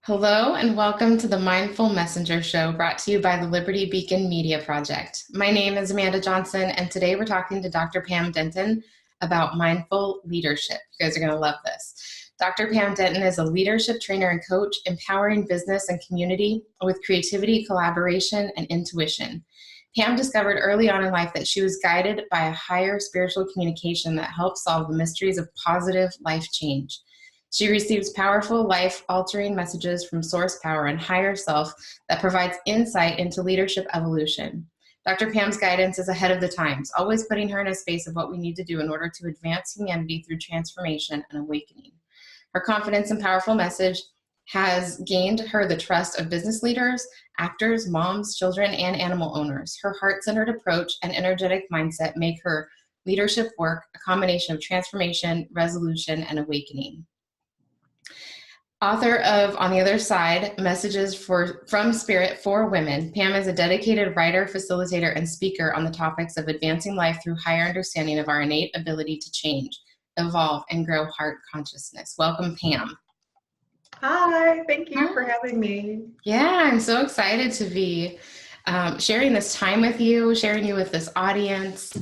Hello and welcome to the Mindful Messenger Show brought to you by the Liberty Beacon Media Project. My name is Amanda Johnson and today we're talking to Dr. Pam Denton about mindful leadership. You guys are going to love this. Dr. Pam Denton is a leadership trainer and coach, empowering business and community with creativity, collaboration, and intuition. Pam discovered early on in life that she was guided by a higher spiritual communication that helps solve the mysteries of positive life change. She receives powerful, life-altering messages from source power and higher self that provides insight into leadership evolution. Dr. Pam's guidance is ahead of the times, always putting her in a space of what we need to do in order to advance humanity through transformation and awakening. Her confidence and powerful message has gained her the trust of business leaders, actors, moms, children, and animal owners. Her heart-centered approach and energetic mindset make her leadership work a combination of transformation, resolution, and awakening. Author of On the Other Side, Messages from Spirit for Women, Pam is a dedicated writer, facilitator, and speaker on the topics of advancing life through higher understanding of our innate ability to change, evolve, and grow heart consciousness. Welcome, Pam. Hi, thank you for having me. Yeah, I'm so excited to be sharing this time with you, sharing you with this audience.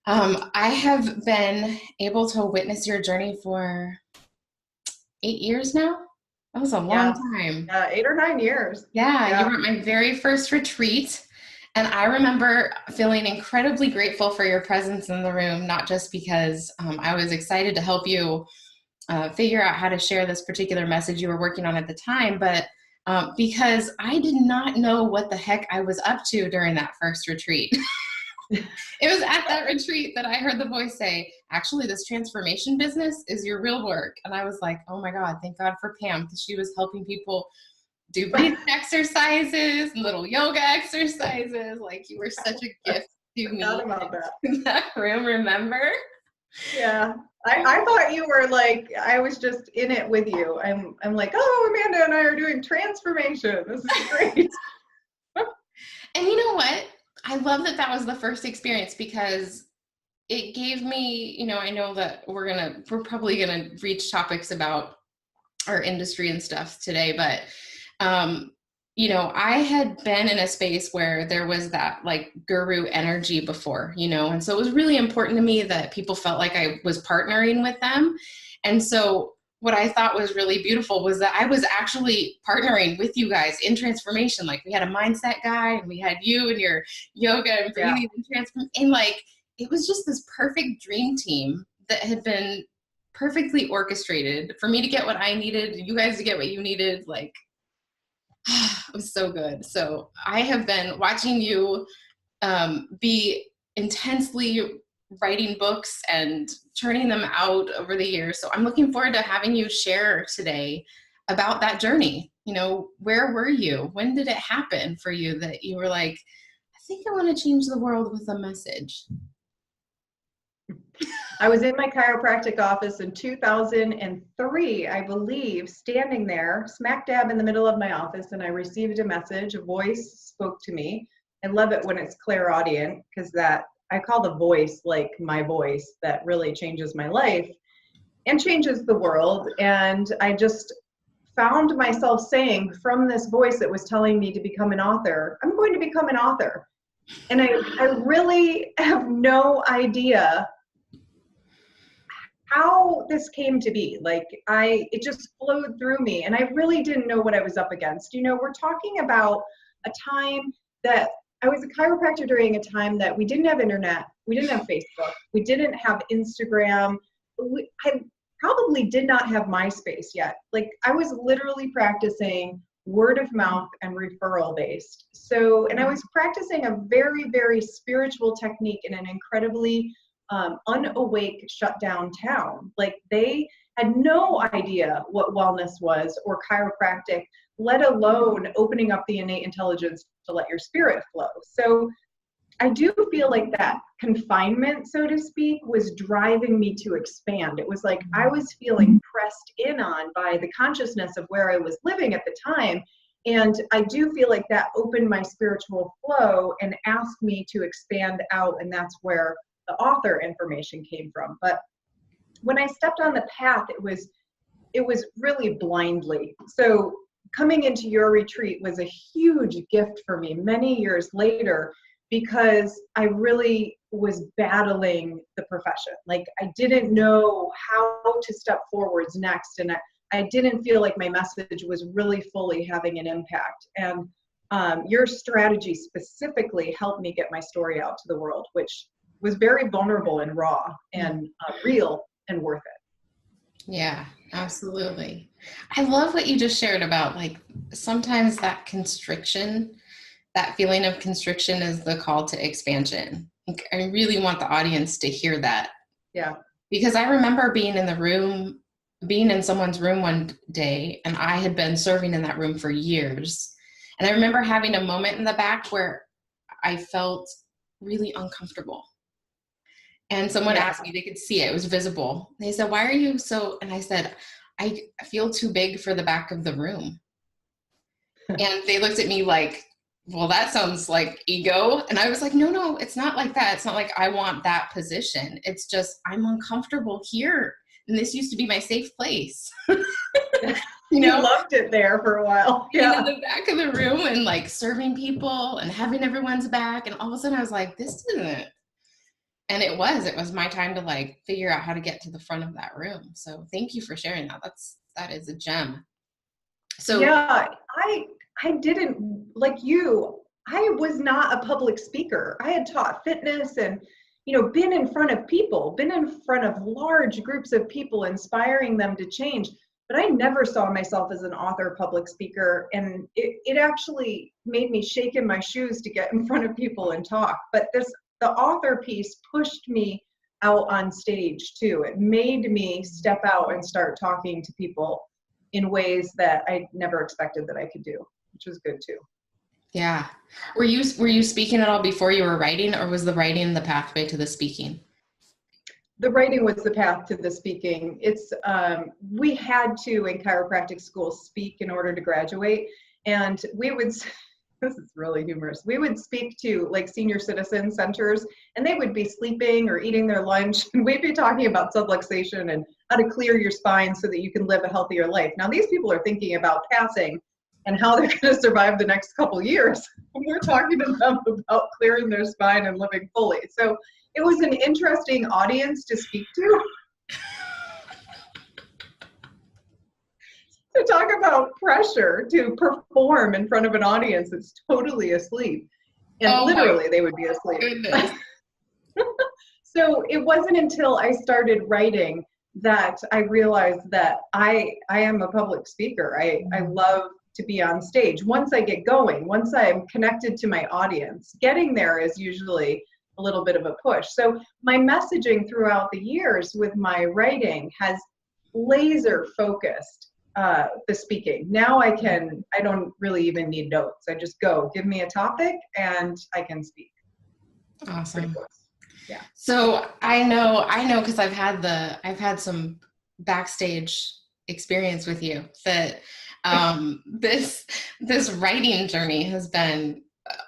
I have been able to witness your journey for 8 years now. That was a long time. 8 or 9 years. Yeah, you were at my very first retreat. And I remember feeling incredibly grateful for your presence in the room, not just because I was excited to help you figure out how to share this particular message you were working on at the time, but because I did not know what the heck I was up to during that first retreat. It was at that retreat that I heard the voice say, actually, this transformation business is your real work. And I was like, oh my God, thank God for Pam, because she was helping people do breathing exercises, little yoga exercises. Like, you were such a gift to me in that room, remember? Yeah. I thought you were like, I was just in it with you. I'm like, oh, Amanda and I are doing transformation. This is great. And you know what? I love that that was the first experience because it gave me, I know that we're probably gonna reach topics about our industry and stuff today, but I had been in a space where there was that like guru energy before, and so it was really important to me that people felt like I was partnering with them. And so what I thought was really beautiful was that I was actually partnering with you guys in transformation. Like, we had a mindset guy and we had you and your yoga and breathing and transformation. And like, it was just this perfect dream team that had been perfectly orchestrated for me to get what I needed, you guys to get what you needed. Like, it was so good. So I have been watching you be intensely writing books and churning them out over the years. So I'm looking forward to having you share today about that journey. Where were you? When did it happen for you that you were like, I think I want to change the world with a message? I was in my chiropractic office in 2003, I believe, standing there smack dab in the middle of my office, and I received a message. A voice spoke to me. I love it when it's clairaudient, because that I call the voice like my voice that really changes my life and changes the world. And I just found myself saying from this voice that was telling me to become an author, I'm going to become an author. And I really have no idea how this came to be. Like, it just flowed through me, and I really didn't know what I was up against. We're talking about a time that I was a chiropractor during a time that we didn't have internet, we didn't have Facebook, we didn't have Instagram, I probably did not have MySpace yet. Like, I was literally practicing word of mouth and referral based. So, and I was practicing a very, very spiritual technique in an incredibly unawake, shut down town. Like, they had no idea what wellness was or chiropractic, let alone opening up the innate intelligence to let your spirit flow. So I do feel like that confinement, so to speak, was driving me to expand. It was like I was feeling pressed in on by the consciousness of where I was living at the time. And I do feel like that opened my spiritual flow and asked me to expand out. And that's where the author information came from. But when I stepped on the path, it was really blindly. So coming into your retreat was a huge gift for me many years later, because I really was battling the profession. Like, I didn't know how to step forwards next. And I didn't feel like my message was really fully having an impact. And your strategy specifically helped me get my story out to the world, which was very vulnerable and raw and real and worth it. Yeah, absolutely. I love what you just shared about, like, sometimes that constriction, that feeling of constriction is the call to expansion. Like, I really want the audience to hear that. Yeah. Because I remember being in someone's room one day, and I had been serving in that room for years. And I remember having a moment in the back where I felt really uncomfortable. And someone asked me, they could see it, it was visible. They said, "Why are you so," and I said, "I feel too big for the back of the room." And they looked at me like, "Well, that sounds like ego." And I was like, no, it's not like that. It's not like I want that position. It's just, I'm uncomfortable here. And this used to be my safe place. You loved it there for a while. Yeah. In the back of the room and like serving people and having everyone's back. And all of a sudden I was like, this isn't. And it was my time to like figure out how to get to the front of that room. So thank you for sharing that. That is a gem. So yeah, I didn't, like you, I was not a public speaker. I had taught fitness and, been in front of people, been in front of large groups of people, inspiring them to change. But I never saw myself as an author, public speaker. And it actually made me shake in my shoes to get in front of people and talk. But the author piece pushed me out on stage too. It made me step out and start talking to people in ways that I never expected that I could do, which was good too. Yeah. Were you speaking at all before you were writing, or was the writing the pathway to the speaking? The writing was the path to the speaking. It's we had to, in chiropractic school, speak in order to graduate. And we would, this is really humorous, we would speak to like senior citizen centers, and they would be sleeping or eating their lunch, and we'd be talking about subluxation and how to clear your spine so that you can live a healthier life. Now these people are thinking about passing and how they're going to survive the next couple years. And we're talking to them about clearing their spine and living fully. So it was an interesting audience to speak to. To talk about pressure to perform in front of an audience that's totally asleep. And literally they would be asleep. So it wasn't until I started writing that I realized that I am a public speaker. I love to be on stage. Once I get going, once I'm connected to my audience, getting there is usually a little bit of a push. So my messaging throughout the years with my writing has laser focused the speaking. Now I don't really even need notes. I just go, give me a topic and I can speak. Awesome. Yeah. So I know, because I've had some backstage experience with you that this writing journey has been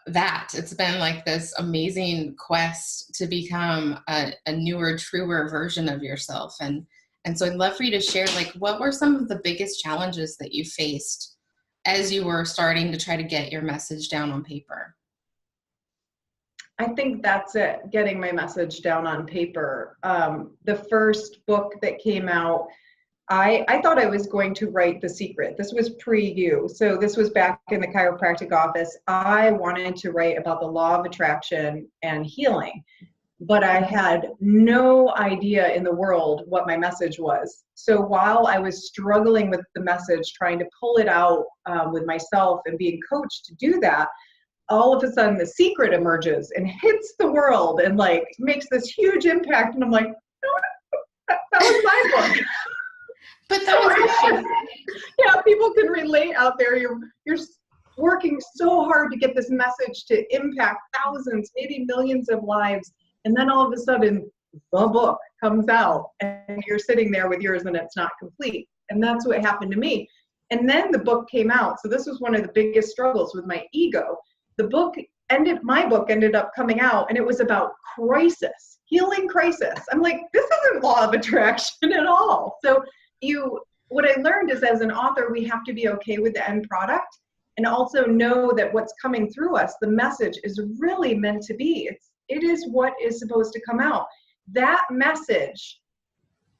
it's been like this amazing quest to become a newer, truer version of yourself. And so I'd love for you to share, like, what were some of the biggest challenges that you faced as you were starting to try to get your message down on paper? I think that's it, getting my message down on paper. The first book that came out, I thought I was going to write The Secret. This was pre-you. So this was back in the chiropractic office. I wanted to write about the law of attraction and healing, but I had no idea in the world what my message was. So while I was struggling with the message, trying to pull it out with myself and being coached to do that, all of a sudden The Secret emerges and hits the world and like makes this huge impact. And I'm like, that was my book. But that was yeah, people can relate out there. You're working so hard to get this message to impact thousands, maybe millions of lives. And then all of a sudden, the book comes out and you're sitting there with yours and it's not complete. And that's what happened to me. And then the book came out. So this was one of the biggest struggles with my ego. My book ended up coming out, and it was about crisis, healing crisis. I'm like, this isn't law of attraction at all. So what I learned is as an author, we have to be okay with the end product and also know that what's coming through us, the message is really meant to be. It is what is supposed to come out. That message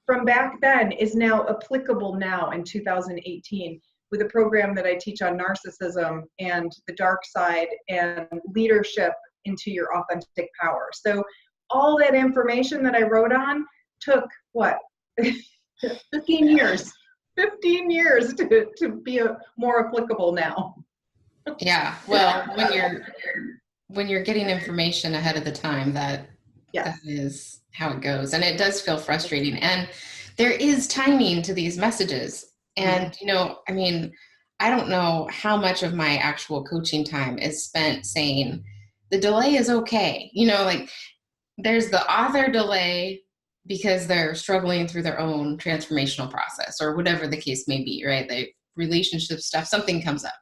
from back then is now applicable now in 2018 with a program that I teach on narcissism and the dark side and leadership into your authentic power. So all that information that I wrote on took what? 15 years. 15 years to be more applicable now. Yeah. Well, when you're getting information ahead of the time, that is how it goes. And it does feel frustrating. And there is timing to these messages. And, you know, I mean, I don't know how much of my actual coaching time is spent saying the delay is okay. You know, like there's the author delay because they're struggling through their own transformational process or whatever the case may be, right? They relationship stuff, something comes up.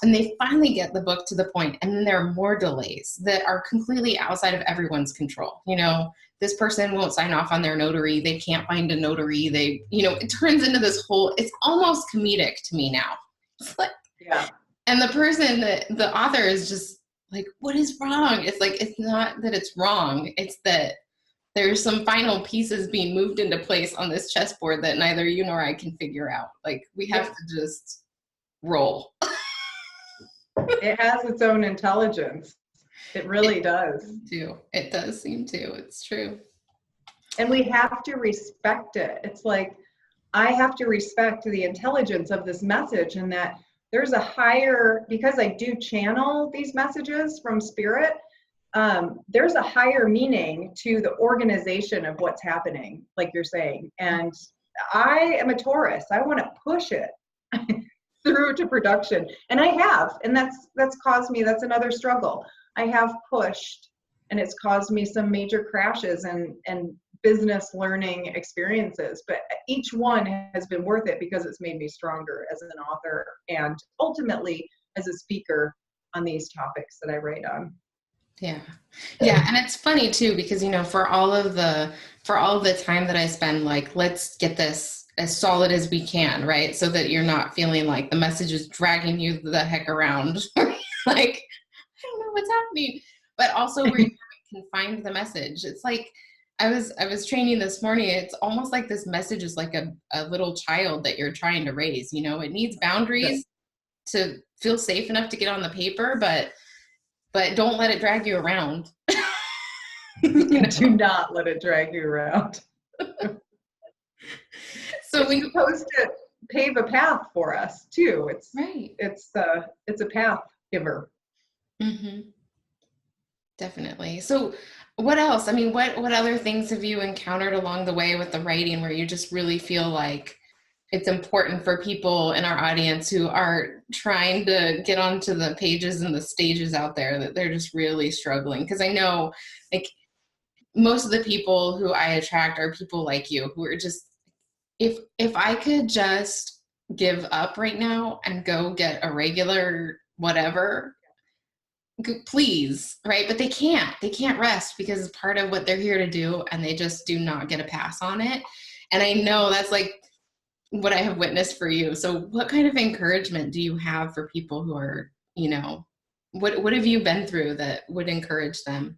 And they finally get the book to the point, and then there are more delays that are completely outside of everyone's control. You know, this person won't sign off on their notary. They can't find a notary. They, you know, it turns into this whole, it's almost comedic to me now. It's like, yeah. And the person, the author is just like, what is wrong? It's like, it's not that it's wrong. It's that there's some final pieces being moved into place on this chessboard that neither you nor I can figure out. Like we have to just roll. It has its own intelligence. It really does. It does seem to. It's true. And we have to respect it. It's like, I have to respect the intelligence of this message, and that there's a higher, because I do channel these messages from spirit, there's a higher meaning to the organization of what's happening, like you're saying. And I am a Taurus. I want to push it through to production. And I have, and that's caused me, that's another struggle. I have pushed, and it's caused me some major crashes and business learning experiences, but each one has been worth it because it's made me stronger as an author and ultimately as a speaker on these topics that I write on. Yeah. And it's funny too, because, you know, for all of the time that I spend, like, let's get this as solid as we can, right? So that you're not feeling like the message is dragging you the heck around. Like, I don't know what's happening, but also where you can find the message. It's like, I was training this morning. It's almost like this message is like a little child that you're trying to raise. You know, it needs boundaries to feel safe enough to get on the paper, but don't let it drag you around. You know? Do not let it drag you around. So we're supposed to pave a path for us too. It's right. It's a path giver. Mm-hmm. Definitely. So what else? I mean, what other things have you encountered along the way with the writing where you just really feel like it's important for people in our audience who are trying to get onto the pages and the stages out there, that they're just really struggling? Because I know, like, most of the people who I attract are people like you who are just, if I could just give up right now and go get a regular whatever, please, right? But they can't rest because it's part of what they're here to do, and they just do not get a pass on it. And I know that's like what I have witnessed for you. So what kind of encouragement do you have for people who are, you know, what have you been through that would encourage them?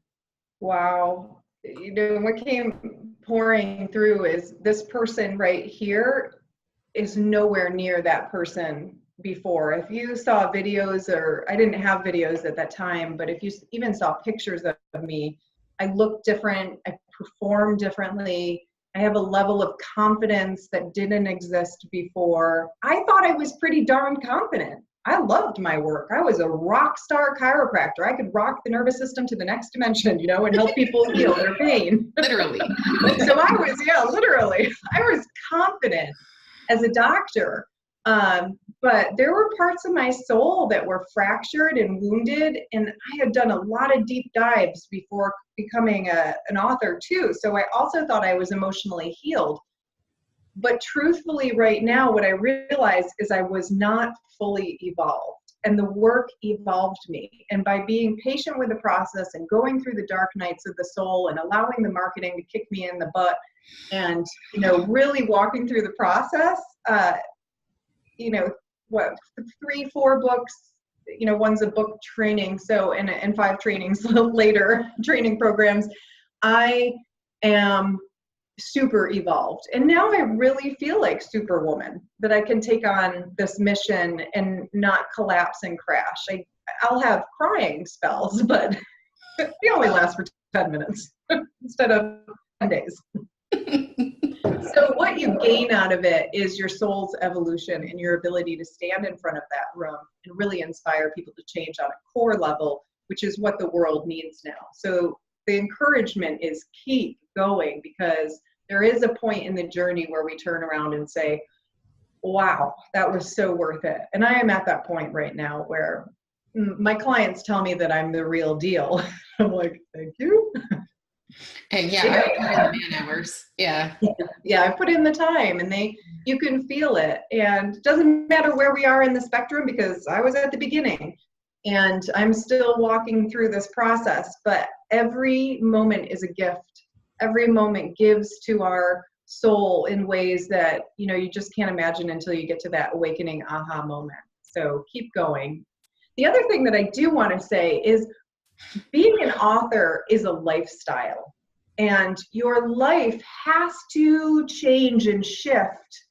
Wow. You know, what came pouring through is this person right here is nowhere near that person before. If you saw videos, or I didn't have videos at that time, but if you even saw pictures of me, I look different, I perform differently, I have a level of confidence that didn't exist before. I thought I was pretty darn confident. I loved my work. I was a rock star chiropractor. I could rock the nervous system to the next dimension, you know, and help people heal their pain. Literally. So I was, literally, I was confident as a doctor. But there were parts of my soul that were fractured and wounded, and I had done a lot of deep dives before becoming an author too. So I also thought I was emotionally healed. But truthfully, right now, what I realized is I was not fully evolved, and the work evolved me. And by being patient with the process and going through the dark nights of the soul and allowing the marketing to kick me in the butt And, really walking through the process, 3, 4 books, one's a book training. So, and 5 trainings later, training programs, I am super evolved. And now I really feel like Superwoman, that I can take on this mission and not collapse and crash. I'll have crying spells, but they only last for 10 minutes instead of 10 days. So what you gain out of it is your soul's evolution and your ability to stand in front of that room and really inspire people to change on a core level, which is what the world needs now. So the encouragement is keep going, because there is a point in the journey where we turn around and say, wow, that was so worth it. And I am at that point right now where my clients tell me that I'm the real deal. I'm like, thank you. And I put in the man hours. Yeah, I put in the time, and you can feel it. And it doesn't matter where we are in the spectrum, because I was at the beginning and I'm still walking through this process, but every moment is a gift. Every moment gives to our soul in ways that, you just can't imagine until you get to that awakening aha moment. So keep going. The other thing that I do want to say is being an author is a lifestyle, and your life has to change and shift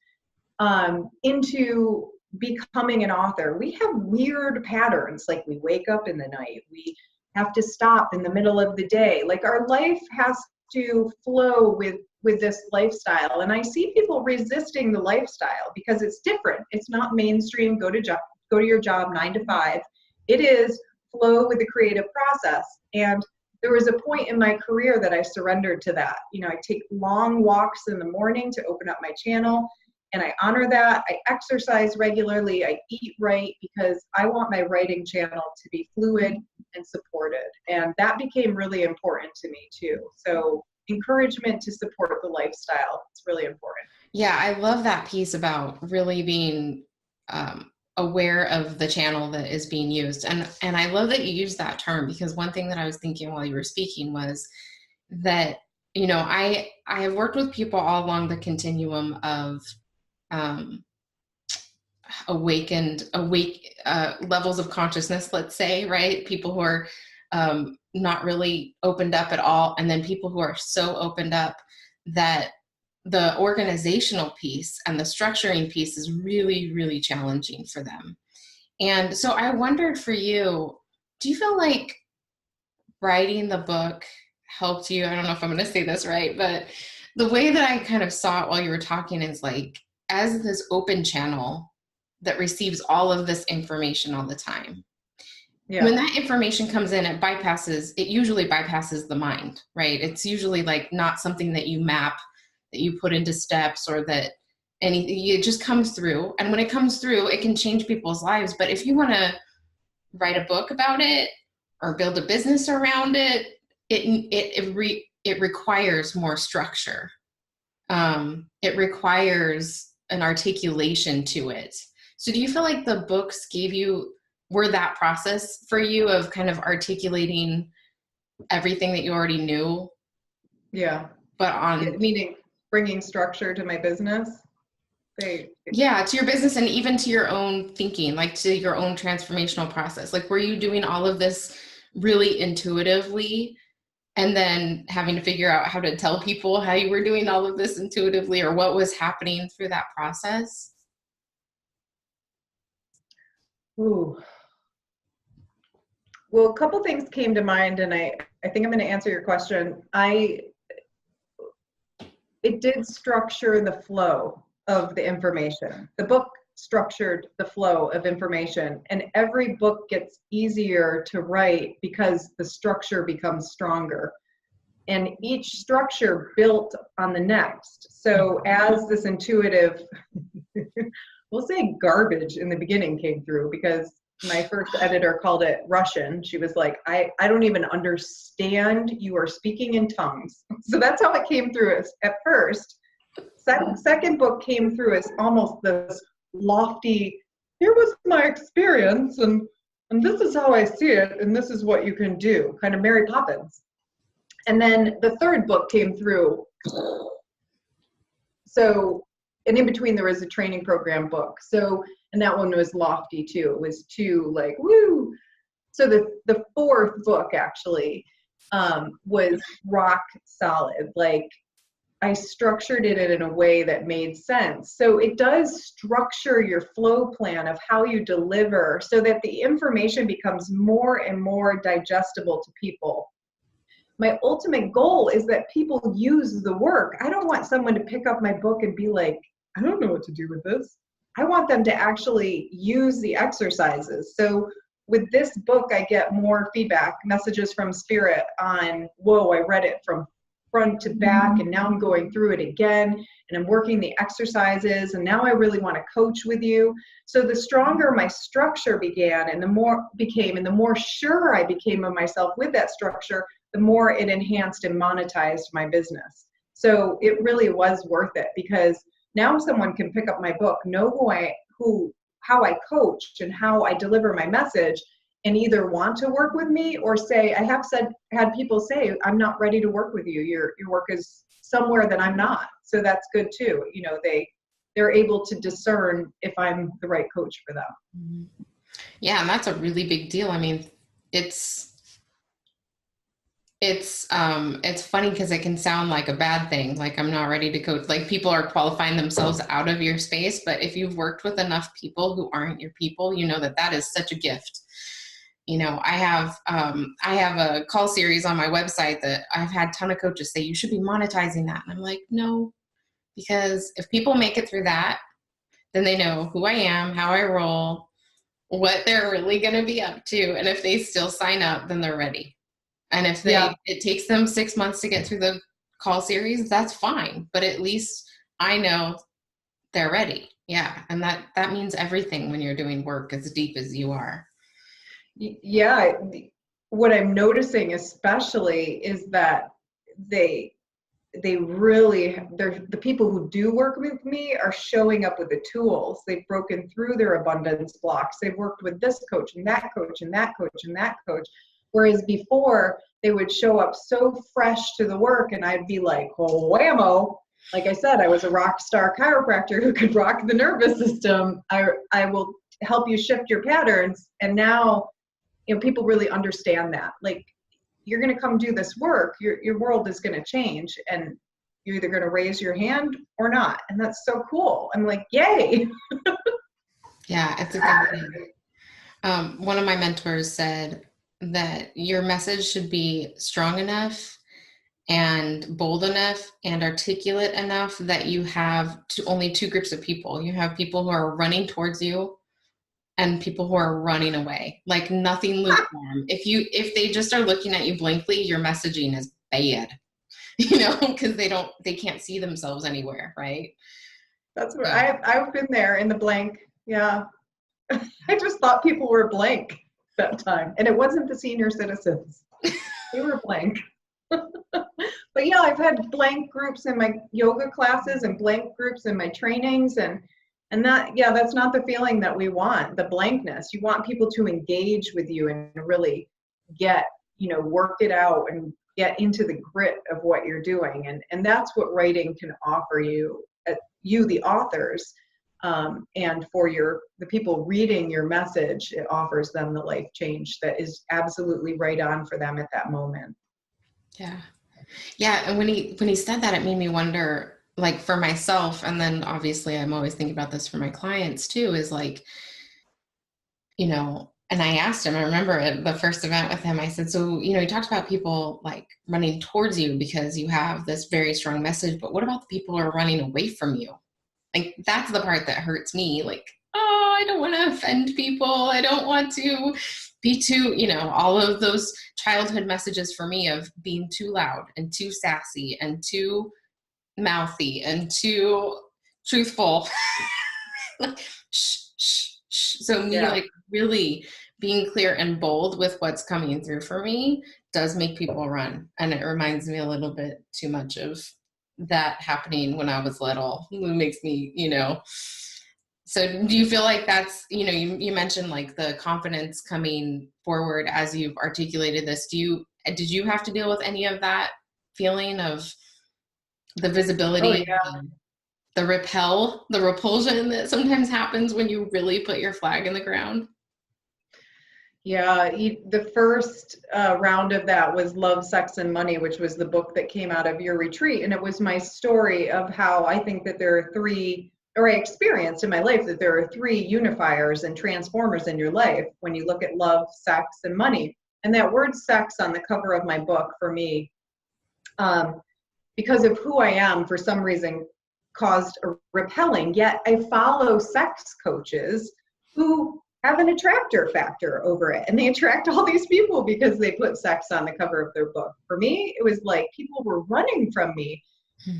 into becoming an author. We have weird patterns, like we wake up in the night, we have to stop in the middle of the day. Like our life has to flow with this lifestyle. And I see people resisting the lifestyle because it's different. It's not mainstream, go to your job 9 to 5. It is flow with the creative process. And there was a point in my career that I surrendered to that. I take long walks in the morning to open up my channel, and I honor that. I exercise regularly. I eat right, because I want my writing channel to be fluid and supported. And that became really important to me too. So encouragement to support the lifestyle. It's really important. Yeah, I love that piece about really being aware of the channel that is being used. And I love that you use that term, because one thing that I was thinking while you were speaking was that, I have worked with people all along the continuum of awake levels of consciousness, let's say, right? People who are not really opened up at all, and then people who are so opened up that the organizational piece and the structuring piece is really, really challenging for them. And so I wondered for you, do you feel like writing the book helped you? I don't know if I'm going to say this right, but the way that I kind of saw it while you were talking is like, as this open channel that receives all of this information all the time. Yeah. When that information comes in, it usually bypasses the mind, right? It's usually like not something that you map, that you put into steps, or that anything, it just comes through. And when it comes through, it can change people's lives. But if you want to write a book about it or build a business around it, it requires more structure. It requires an articulation to it. So do you feel like the books were that process for you of kind of articulating everything that you already knew? Yeah. But meaning bringing structure to my business? Yeah, to your business, and even to your own thinking, like to your own transformational process. Like, were you doing all of this really intuitively, and then having to figure out how to tell people how you were doing all of this intuitively, or what was happening through that process? Ooh. Well, a couple things came to mind, and I think I'm going to answer your question. It did structure the flow of the information. The book structured the flow of information, and every book gets easier to write because the structure becomes stronger, and each structure built on the next. So as this intuitive, we'll say garbage in the beginning came through, because my first editor called it Russian. She was like, I don't even understand, you are speaking in tongues. So that's how it came through us at first. Second book came through as almost this lofty, here was my experience, and this is how I see it, and this is what you can do, kind of Mary Poppins. And then the third book came through So, and in between there was a training program book. So, and that one was lofty too. It was too like, woo. So the fourth book actually was rock solid. Like I structured it in a way that made sense. So it does structure your flow plan of how you deliver so that the information becomes more and more digestible to people. My ultimate goal is that people use the work. I don't want someone to pick up my book and be like, I don't know what to do with this. I want them to actually use the exercises. So with this book, I get more feedback, messages from spirit on, whoa, I read it from front to back, and now I'm going through it again, and I'm working the exercises, and now I really want to coach with you. So the stronger my structure began, and the more sure I became of myself with that structure, the more it enhanced and monetized my business. So it really was worth it, because now someone can pick up my book, know how I coach and how I deliver my message, and either want to work with me or say, I have had people say, I'm not ready to work with you. Your work is somewhere that I'm not. So that's good too. You know, they're able to discern if I'm the right coach for them. Yeah, and that's a really big deal. I mean, it's funny because it can sound like a bad thing, like I'm not ready to coach, like people are qualifying themselves out of your space. But if you've worked with enough people who aren't your people, you know that is such a gift. You know, I have a call series on my website that I've had a ton of coaches say, you should be monetizing that. And I'm like, no, because if people make it through that, then they know who I am, how I roll, what they're really going to be up to. And if they still sign up, then they're ready. And if it takes them 6 months to get through the call series, that's fine. But at least I know they're ready. Yeah. And that means everything when you're doing work as deep as you are. Yeah. What I'm noticing especially is that the people who do work with me are showing up with the tools. They've broken through their abundance blocks. They've worked with this coach and that coach and that coach and that coach. Whereas before, they would show up so fresh to the work, and I'd be like, oh, whammo. Like I said, I was a rock star chiropractor who could rock the nervous system. I will help you shift your patterns. And now, you know, people really understand that. Like, you're going to come do this work, your world is going to change, and you're either going to raise your hand or not. And that's so cool. I'm like, yay. Yeah, it's a good thing. One of my mentors said that your message should be strong enough and bold enough and articulate enough that you have only two groups of people. You have people who are running towards you and people who are running away, like nothing lukewarm. If they just are looking at you blankly, your messaging is bad, you know, because they can't see themselves anywhere, right? That's what I've been there in the blank. Yeah. I just thought people were blank that time, and it wasn't the senior citizens. They were blank. But yeah, I've had blank groups in my yoga classes and blank groups in my trainings, and that's not the feeling that we want, the blankness. You want people to engage with you and really get, work it out and get into the grit of what you're doing. And that's what writing can offer you, the authors. And for the people reading your message, it offers them the life change that is absolutely right on for them at that moment. Yeah. Yeah. And when he said that, it made me wonder, like for myself, and then obviously I'm always thinking about this for my clients too, is like, and I asked him, I remember at the first event with him, I said, so, he talked about people like running towards you because you have this very strong message, but what about the people who are running away from you? Like, that's the part that hurts me. Like, oh, I don't want to offend people. I don't want to be too, all of those childhood messages for me of being too loud and too sassy and too mouthy and too truthful. Like, shh, shh, shh. So me, like, really being clear and bold with what's coming through for me does make people run. And it reminds me a little bit too much of that happening when I was little. It makes me, So do you feel like that's, you mentioned like the confidence coming forward as you've articulated this. Did you have to deal with any of that feeling of the visibility? Oh, yeah. the repulsion that sometimes happens when you really put your flag in the ground? Yeah, the first round of that was Love, Sex, and Money, which was the book that came out of your retreat. And it was my story of how I think that there are three, or I experienced in my life that there are three unifiers and transformers in your life when you look at love, sex, and money. And that word sex on the cover of my book for me, because of who I am, for some reason, caused a repelling. Yet I follow sex coaches who have an attractor factor over it, and they attract all these people because they put sex on the cover of their book. For me, it was like people were running from me,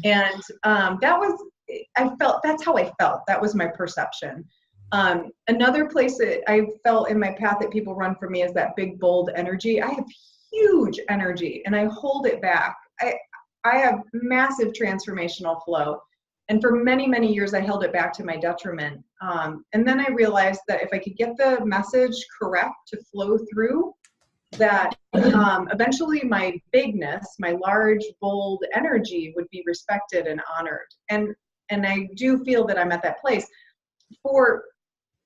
and that's how I felt. That was my perception. Another place that I felt in my path that people run from me is that big, bold energy. I have huge energy, and I hold it back. I have massive transformational flow. And for many, many years, I held it back to my detriment. And then I realized that if I could get the message correct to flow through, that eventually my bigness, my large, bold energy would be respected and honored. And I do feel that I'm at that place. For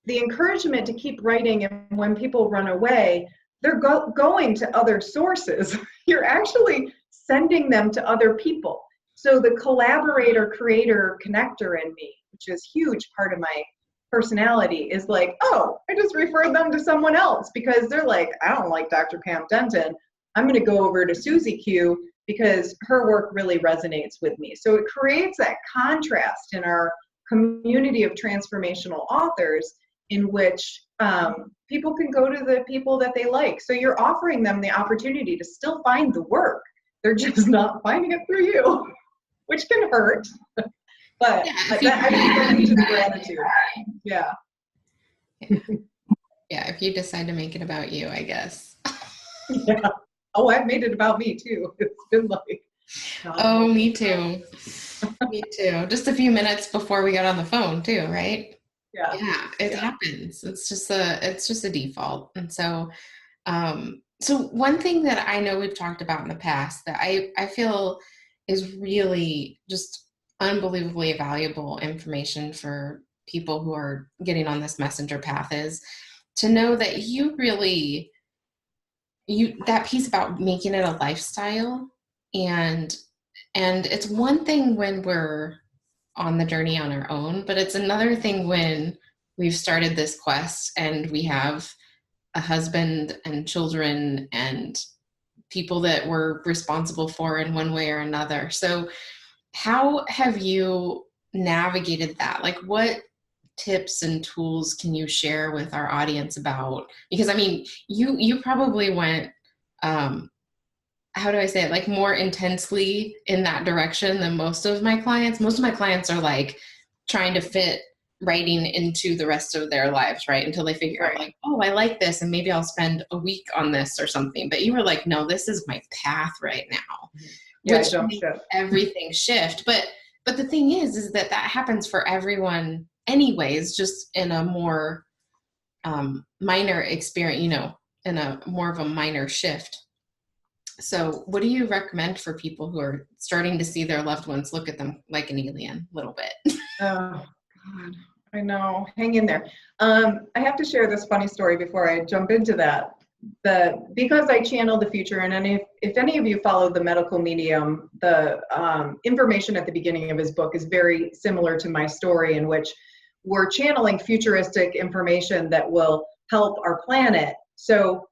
the encouragement to keep writing, and when people run away, they're going to other sources. You're actually sending them to other people. So the collaborator, creator, connector in me, which is a huge part of my personality, is like, oh, I just referred them to someone else because they're like, I don't like Dr. Pam Denton. I'm going to go over to Susie Q because her work really resonates with me. So it creates that contrast in our community of transformational authors in which people can go to the people that they like. So you're offering them the opportunity to still find the work. They're just not finding it through you, which can hurt. But Yeah, I think that is gratitude. Yeah. Yeah, if you decide to make it about you, I guess. Yeah. Oh, I've made it about me too. It's been like. Oh, me too. Me too. Just a few minutes before we got on the phone too, right? Yeah. Yeah, it happens. It's just a default. And so, so one thing that I know we've talked about in the past that I feel is really just unbelievably valuable information for people who are getting on this messenger path is to know that that piece about making it a lifestyle, and it's one thing when we're on the journey on our own, but it's another thing when we've started this quest and we have a husband and children and people that we're responsible for in one way or another. So how have you navigated that? Like, what tips and tools can you share with our audience about, because I mean, you probably went, how do I say it, like more intensely in that direction than most of my clients. Most of my clients are like trying to fit writing into the rest of their lives, right? Until they figure out like, oh, I like this and maybe I'll spend a week on this or something. But you were like, no, this is my path right now, which makes everything shift. But the thing is that happens for everyone anyways, just in a more minor experience, in a more of a minor shift. So what do you recommend for people who are starting to see their loved ones look at them like an alien a little bit? Oh, God, I know. Hang in there. I have to share this funny story before I jump into that. Because I channel the future, and if any of you follow the medical medium, the information at the beginning of his book is very similar to my story, in which we're channeling futuristic information that will help our planet. So,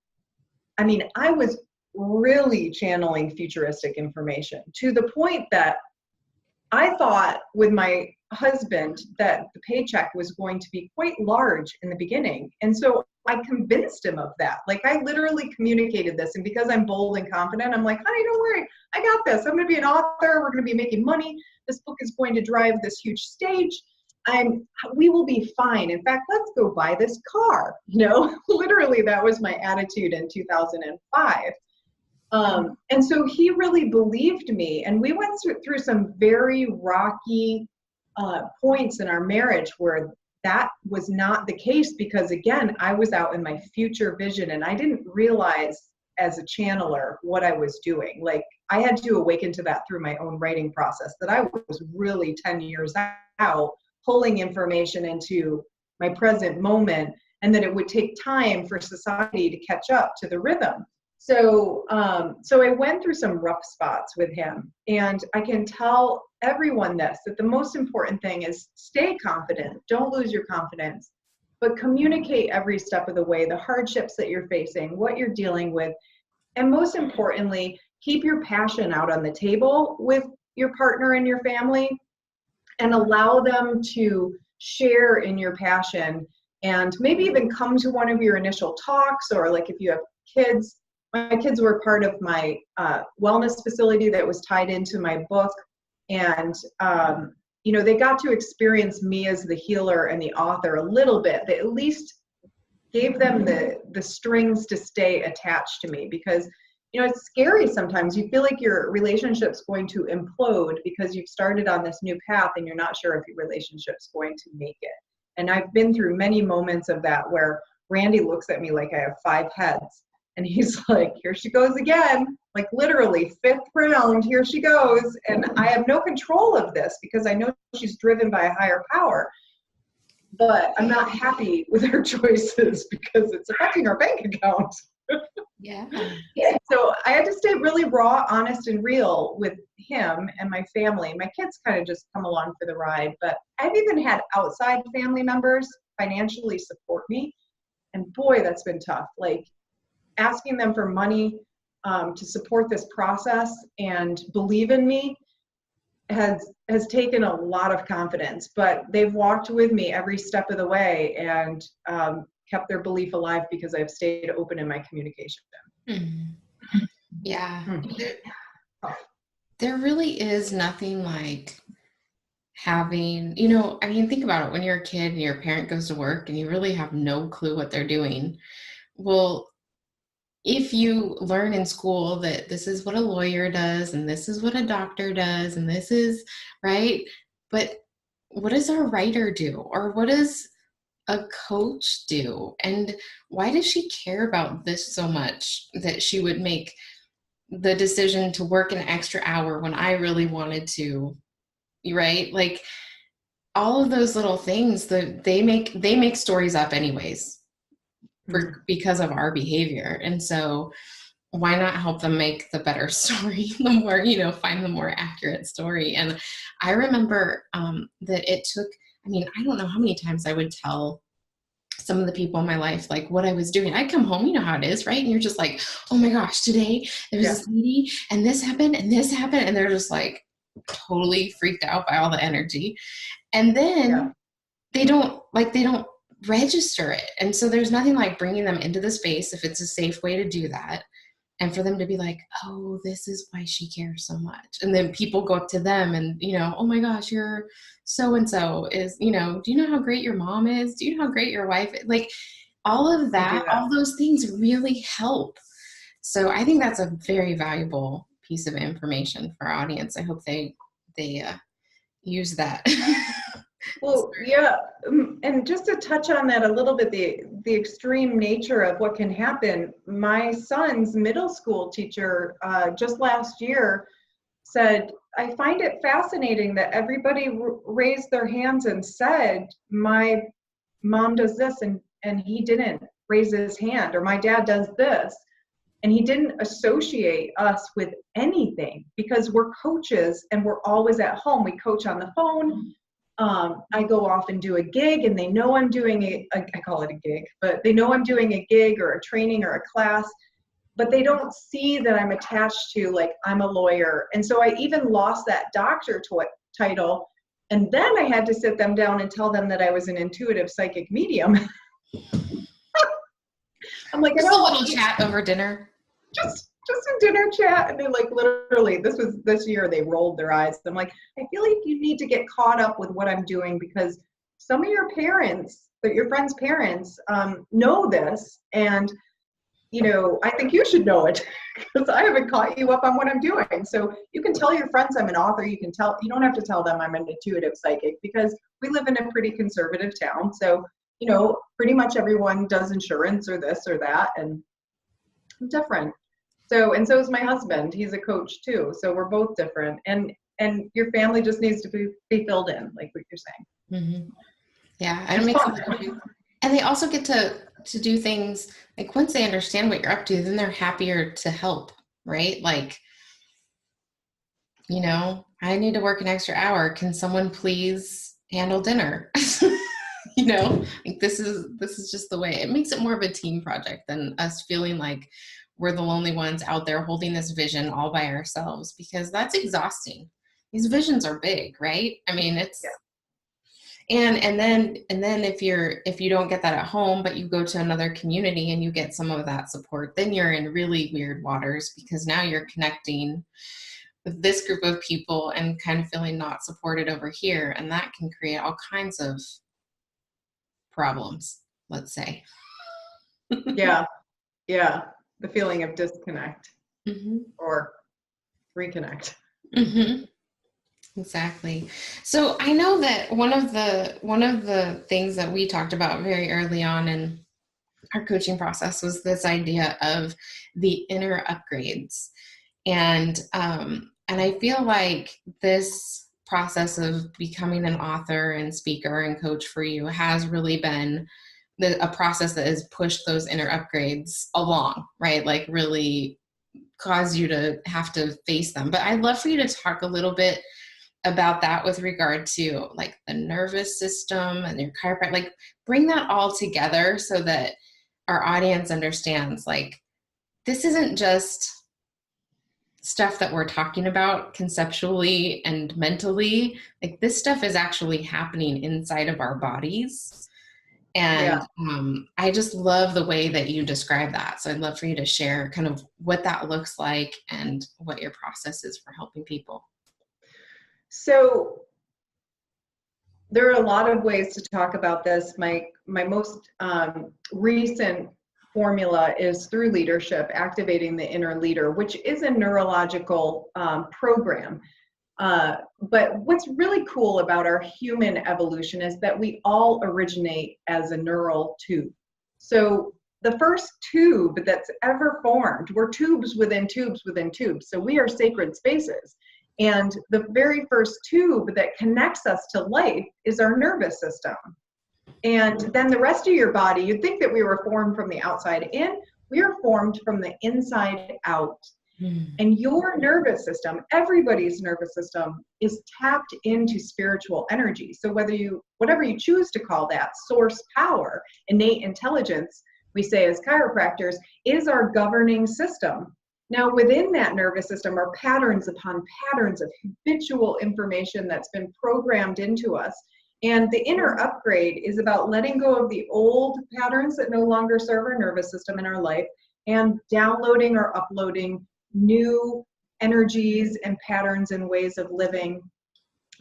I mean, I was really channeling futuristic information to the point that I thought with my husband that the paycheck was going to be quite large in the beginning. And so I convinced him of that. Like, I literally communicated this. And because I'm bold and confident, I'm like, honey, don't worry. I got this. I'm going to be an author. We're going to be making money. This book is going to drive this huge stage. We will be fine. In fact, let's go buy this car. Literally, that was my attitude in 2005. And so he really believed me, and we went through some very rocky points in our marriage where that was not the case, because again, I was out in my future vision and I didn't realize as a channeler what I was doing. Like, I had to awaken to that through my own writing process, that I was really 10 years out, pulling information into my present moment, and that it would take time for society to catch up to the rhythm. So I went through some rough spots with him, and I can tell everyone this, that the most important thing is stay confident, don't lose your confidence, but communicate every step of the way, the hardships that you're facing, what you're dealing with, and most importantly, keep your passion out on the table with your partner and your family, and allow them to share in your passion, and maybe even come to one of your initial talks, or like if you have kids. My kids were part of my wellness facility that was tied into my book, and they got to experience me as the healer and the author a little bit. They at least gave them the strings to stay attached to me, because it's scary sometimes. You feel like your relationship's going to implode because you've started on this new path and you're not sure if your relationship's going to make it. And I've been through many moments of that where Randy looks at me like I have 5 heads. And he's like, here she goes again, like literally 5th round, here she goes. And I have no control of this because I know she's driven by a higher power, but I'm not happy with her choices because it's affecting our bank account. Yeah. So I had to stay really raw, honest, and real with him and my family. My kids kind of just come along for the ride, but I've even had outside family members financially support me. And boy, that's been tough. Like, asking them for money to support this process and believe in me has taken a lot of confidence, but they've walked with me every step of the way and kept their belief alive because I've stayed open in my communication. Mm-hmm. Yeah. There really is nothing like having, think about it. When you're a kid and your parent goes to work and you really have no clue what they're doing. Well, if you learn in school that this is what a lawyer does and this is what a doctor does and this is right, but what does a writer do, or what does a coach do, and why does she care about this so much that she would make the decision to work an extra hour when I really wanted to, right? Like all of those little things that they make stories up anyways because of our behavior. And so why not help them make the better story, the more, find the more accurate story. And I remember that it took, I don't know how many times I would tell some of the people in my life, like what I was doing. I'd come home, you know how it is, right? And you're just like, oh my gosh, today there was this lady and this happened and this happened. And they're just like totally freaked out by all the energy. And then they don't register it. And so there's nothing like bringing them into the space if it's a safe way to do that. And for them to be like, oh, this is why she cares so much. And then people go up to them and, oh my gosh, you're so-and-so is, do you know how great your mom is? Do you know how great your wife is? Like all of that, all those things really help. So I think that's a very valuable piece of information for our audience. I hope they use that. Well, yeah, and just to touch on that a little bit, the extreme nature of what can happen. My son's middle school teacher just last year said, I find it fascinating that everybody raised their hands and said, my mom does this and he didn't raise his hand, or my dad does this. And he didn't associate us with anything because we're coaches and we're always at home. We coach on the phone. I go off and do a gig and they know I'm doing I call it a gig, but they know I'm doing a gig or a training or a class, but they don't see that I'm attached to, like, I'm a lawyer. And so I even lost that doctor title. And then I had to sit them down and tell them that I was an intuitive psychic medium. I'm like, just a little chat over dinner. Just a dinner chat. And they're like, literally, this year they rolled their eyes. I'm like, I feel like you need to get caught up with what I'm doing because some of your parents, your friends' parents, know this. And, I think you should know it because I haven't caught you up on what I'm doing. So you can tell your friends I'm an author. You don't have to tell them I'm an intuitive psychic because we live in a pretty conservative town. So, pretty much everyone does insurance or this or that, and I'm different. So is my husband. He's a coach too. So we're both different. And and your family just needs to be filled in, like what you're saying. Mm-hmm. Yeah, and it It's makes fun. them, and they also get to do things like once they understand what you're up to, then they're happier to help, right? Like, I need to work an extra hour. Can someone please handle dinner? Like this is just the way. It makes it more of a team project than us feeling like we're the lonely ones out there holding this vision all by ourselves, because that's exhausting. These visions are big, right? I mean, it's and then if you don't get that at home, but you go to another community and you get some of that support, then you're in really weird waters, because now you're connecting with this group of people and kind of feeling not supported over here, and that can create all kinds of problems, let's say. Yeah. The feeling of disconnect Mm-hmm. or reconnect. Mm-hmm. Exactly. So I know that one of the things that we talked about very early on in our coaching process was this idea of the inner upgrades. And I feel like this process of becoming an author and speaker and coach for you has really been a process that has pushed those inner upgrades along, right? Like really caused you to have to face them. But I'd love for you to talk a little bit about that with regard to like the nervous system and your chiropractic, like bring that all together so that our audience understands, like, this isn't just stuff that we're talking about conceptually and mentally. Like, this stuff is actually happening inside of our bodies. And I just love the way that you describe that. So I'd love for you to share kind of what that looks like and what your process is for helping people. So there are a lot of ways to talk about this. My most recent formula is through leadership, activating the inner leader, which is a neurological program. But what's really cool about our human evolution is that we all originate as a neural tube. So the first tube that's ever formed were tubes within tubes within tubes. So we are sacred spaces. And the very first tube that connects us to life is our nervous system. And then the rest of your body, you'd think that we were formed from the outside in, we are formed from the inside out. And your nervous system, everybody's nervous system, is tapped into spiritual energy. So whatever you choose to call that, source power, innate intelligence, we say as chiropractors, is our governing system. Now, within that nervous system are patterns upon patterns of habitual information that's been programmed into us. And the inner upgrade is about letting go of the old patterns that no longer serve our nervous system in our life and downloading or uploading new energies and patterns and ways of living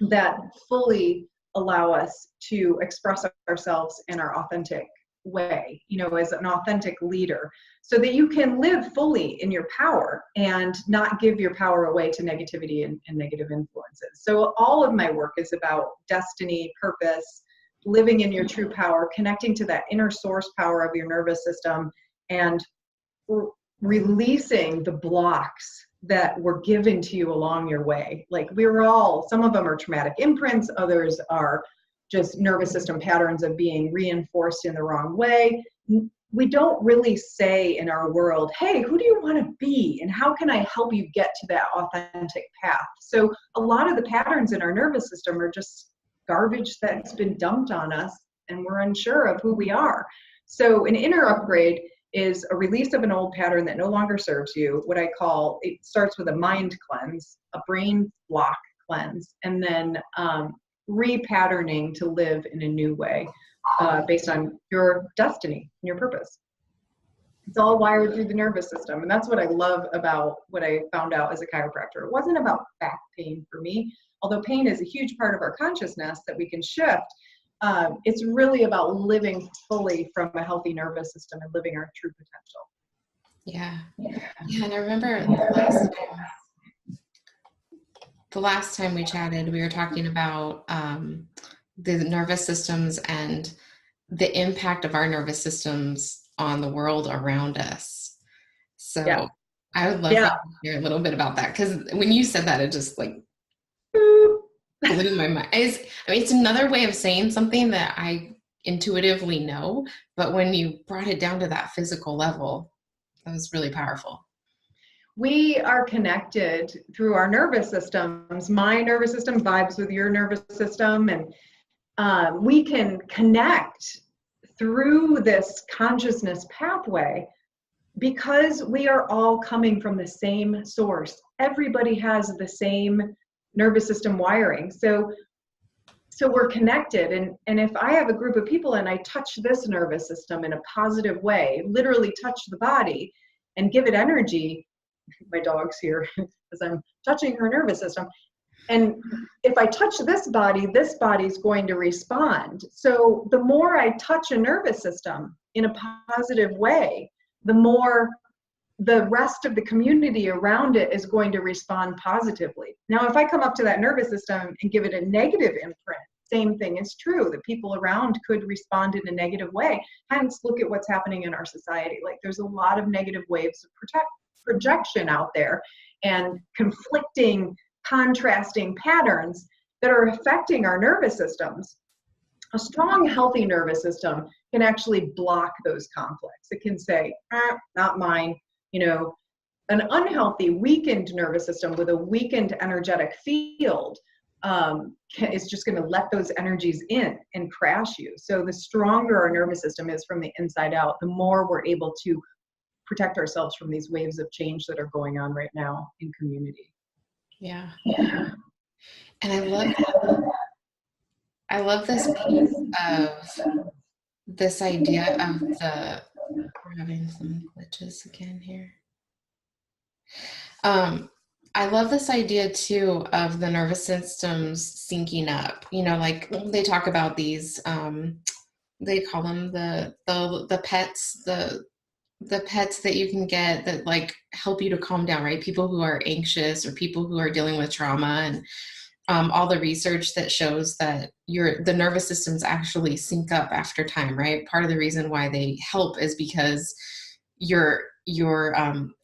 that fully allow us to express ourselves in our authentic way, as an authentic leader, so that you can live fully in your power and not give your power away to negativity and negative influences. So all of my work is about destiny, purpose, living in your true power, connecting to that inner source power of your nervous system, and releasing the blocks that were given to you along your way. Like some of them are traumatic imprints, others are just nervous system patterns of being reinforced in the wrong way. We don't really say in our world, hey, who do you want to be? And how can I help you get to that authentic path? So a lot of the patterns in our nervous system are just garbage that's been dumped on us, and we're unsure of who we are. So an inner upgrade is a release of an old pattern that no longer serves you. What I call, it starts with a mind cleanse, a brain block cleanse, and then repatterning to live in a new way based on your destiny and your purpose. It's all wired through the nervous system. And that's what I love about what I found out as a chiropractor. It wasn't about back pain for me, although pain is a huge part of our consciousness that we can shift. It's really about living fully from a healthy nervous system and living our true potential. Yeah. And I remember the last time we chatted, we were talking about the nervous systems and the impact of our nervous systems on the world around us. So I would love to hear a little bit about that, because when you said that, it just like blew my mind. I mean, it's another way of saying something that I intuitively know, but when you brought it down to that physical level, that was really powerful. We are connected through our nervous systems. My nervous system vibes with your nervous system, and we can connect through this consciousness pathway because we are all coming from the same source. Everybody has the same nervous system wiring. So we're connected. And if I have a group of people and I touch this nervous system in a positive way, literally touch the body and give it energy, my dog's here because I'm touching her nervous system. And if I touch this body's going to respond. So the more I touch a nervous system in a positive way, the more the rest of the community around it is going to respond positively. Now, if I come up to that nervous system and give it a negative imprint, same thing is true, that people around could respond in a negative way. Hence, look at what's happening in our society. Like, there's a lot of negative waves of projection out there and conflicting, contrasting patterns that are affecting our nervous systems. A strong, healthy nervous system can actually block those conflicts. It can say, not mine. You know, an unhealthy, weakened nervous system with a weakened energetic field is just going to let those energies in and crash you. So the stronger our nervous system is from the inside out, the more we're able to protect ourselves from these waves of change that are going on right now in community. Yeah. And I love this piece of this idea of we're having some glitches again here. I love this idea too of the nervous systems syncing up. You know, like they talk about these, they call them the pets, the pets that you can get that like help you to calm down, right? People who are anxious or people who are dealing with trauma, and all the research that shows that the nervous systems actually sync up after time, right? Part of the reason why they help is because you're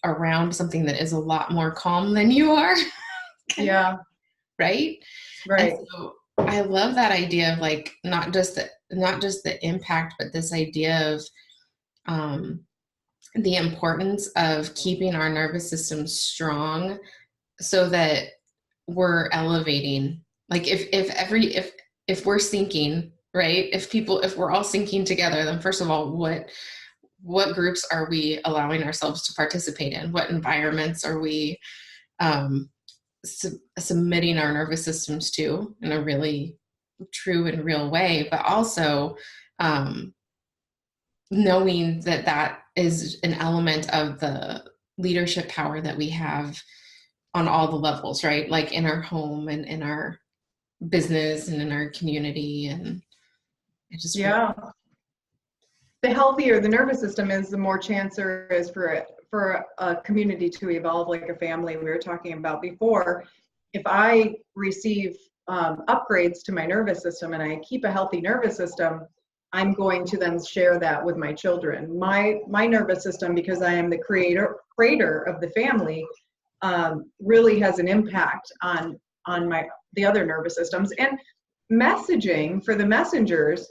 around something that is a lot more calm than you are. Yeah. Right. And so I love that idea of like not just the impact, but this idea of the importance of keeping our nervous system strong so that we're elevating. Like if we're syncing, right? If we're all syncing together, then first of all, what groups are we allowing ourselves to participate in? What environments are we submitting our nervous systems to in a really true and real way? But also knowing that that is an element of the leadership power that we have on all the levels, right? Like in our home and in our business and in our community. And it just the healthier the nervous system is, the more chance there is for a community to evolve like a family we were talking about before. If I receive upgrades to my nervous system and I keep a healthy nervous system, I'm going to then share that with my children. My nervous system, because I am the creator of the family, really has an impact on the other nervous systems. And messaging for the messengers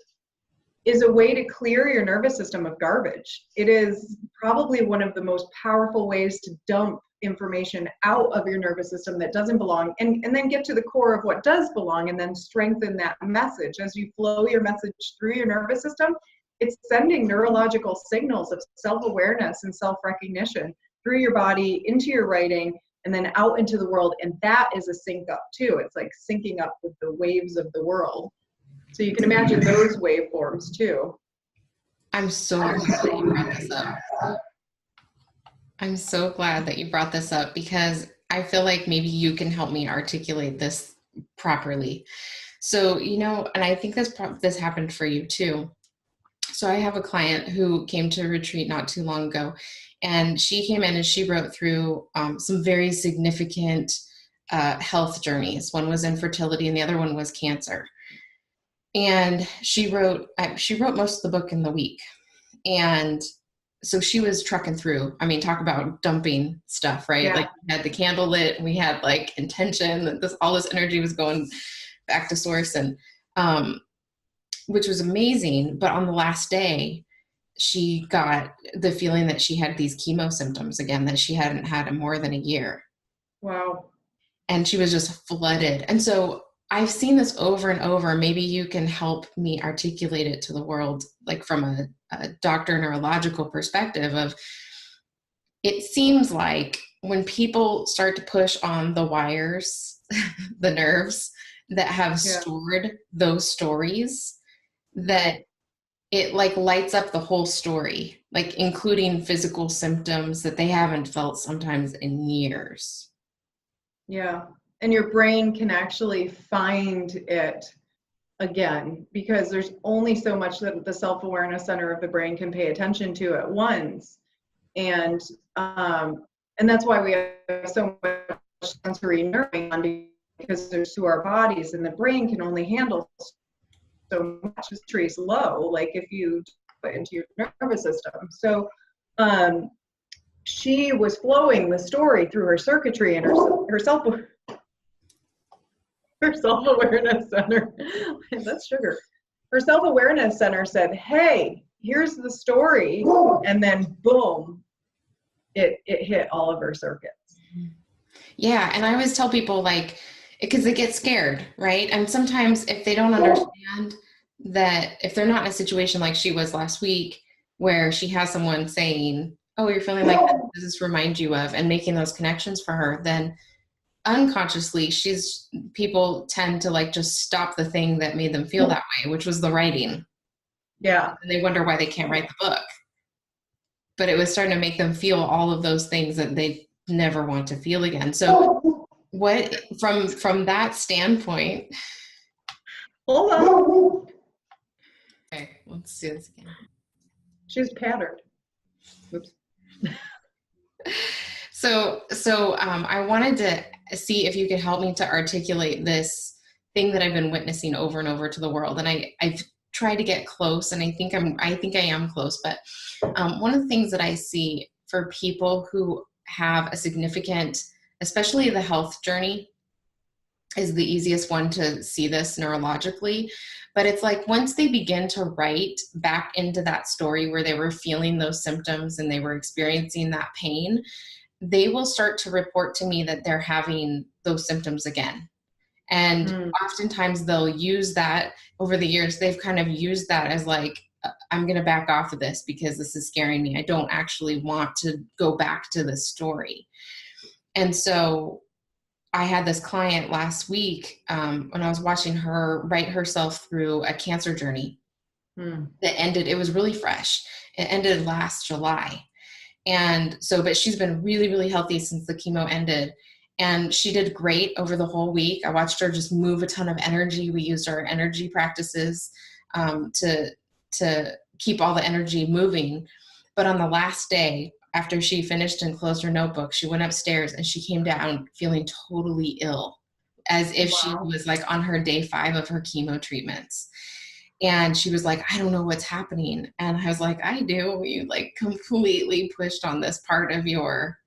is a way to clear your nervous system of garbage. It is probably one of the most powerful ways to dump information out of your nervous system that doesn't belong, and then get to the core of what does belong, and then strengthen that message. As you flow your message through your nervous system, it's sending neurological signals of self-awareness and self-recognition through your body into your writing and then out into the world. And that is a sync up too. It's like syncing up with the waves of the world. So you can imagine those waveforms too. I'm so glad that you brought this up. I'm so glad that you brought this up because I feel like maybe you can help me articulate this properly. So, you know, and I think this happened for you too. So I have a client who came to a retreat not too long ago, and she came in and she wrote through some very significant health journeys. One was infertility and the other one was cancer. And she wrote most of the book in the week. And so she was trucking through. I mean, talk about dumping stuff, right? Yeah. Like we had the candle lit and we had like intention that all this energy was going back to source, and which was amazing. But on the last day, she got the feeling that she had these chemo symptoms again that she hadn't had in more than a year. Wow. And she was just flooded. And so I've seen this over and over. Maybe you can help me articulate it to the world, like from a doctor neurological perspective of, it seems like when people start to push on the wires, the nerves that have stored those stories, that it like lights up the whole story, like including physical symptoms that they haven't felt sometimes in years. Yeah. And your brain can actually find it again, because there's only so much that the self-awareness center of the brain can pay attention to at once. And that's why we have so much sensory nerving, because there's to our bodies, and the brain can only handle so much. This tree's low, like if you put into your nervous system. So she was flowing the story through her circuitry and her self-awareness center. That's sugar. Her self-awareness center said, hey, here's the story. And then boom, it hit all of her circuits. Yeah. And I always tell people, like, because they get scared, right? And sometimes if they don't understand that, if they're not in a situation like she was last week, where she has someone saying, oh, you're feeling like that, does this remind you of, and making those connections for her, then unconsciously people tend to like just stop the thing that made them feel that way, which was the writing. Yeah. And they wonder why they can't write the book. But it was starting to make them feel all of those things that they never want to feel again. So what, from that standpoint. Hold on. Okay, let's do this again. She's patterned. Oops. So I wanted to see if you could help me to articulate this thing that I've been witnessing over and over to the world. And I've tried to get close, and I think I am close. But one of the things that I see for people who have a significant, especially the health journey, is the easiest one to see this neurologically. But it's like once they begin to write back into that story where they were feeling those symptoms and they were experiencing that pain, they will start to report to me that they're having those symptoms again. And oftentimes they'll use that over the years. They've kind of used that as like, I'm going to back off of this because this is scaring me. I don't actually want to go back to this story. And so I had this client last week when I was watching her write herself through a cancer journey that ended, it was really fresh. It ended last July. And so, but she's been really, really healthy since the chemo ended. And she did great over the whole week. I watched her just move a ton of energy. We used our energy practices to keep all the energy moving. But on the last day, after she finished and closed her notebook, she went upstairs and she came down feeling totally ill, as if she was like on her day 5 of her chemo treatments. And she was like, I don't know what's happening. And I was like, I do. You like completely pushed on this part of your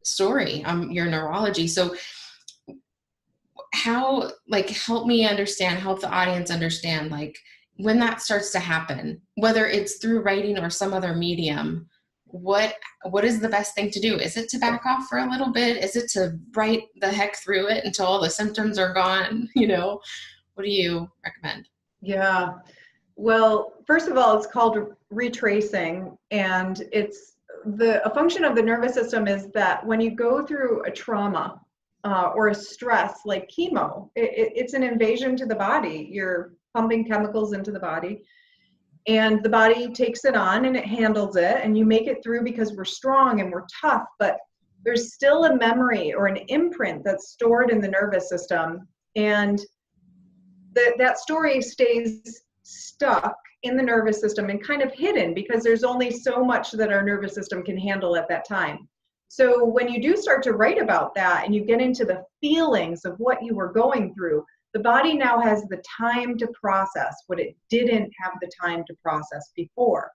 story, your neurology. So how, like, help me understand, help the audience understand, like, when that starts to happen, whether it's through writing or some other medium, what is the best thing to do? Is it to back off for a little bit? Is it to write the heck through it until all the symptoms are gone? You know, what do you recommend? Yeah. Well, first of all, it's called retracing, and it's a function of the nervous system is that when you go through a trauma or a stress like chemo, it's an invasion to the body. You're pumping chemicals into the body, and the body takes it on and it handles it, and you make it through because we're strong and we're tough, but there's still a memory or an imprint that's stored in the nervous system, and that story stays stuck in the nervous system and kind of hidden because there's only so much that our nervous system can handle at that time. So when you do start to write about that and you get into the feelings of what you were going through, the body now has the time to process what it didn't have the time to process before.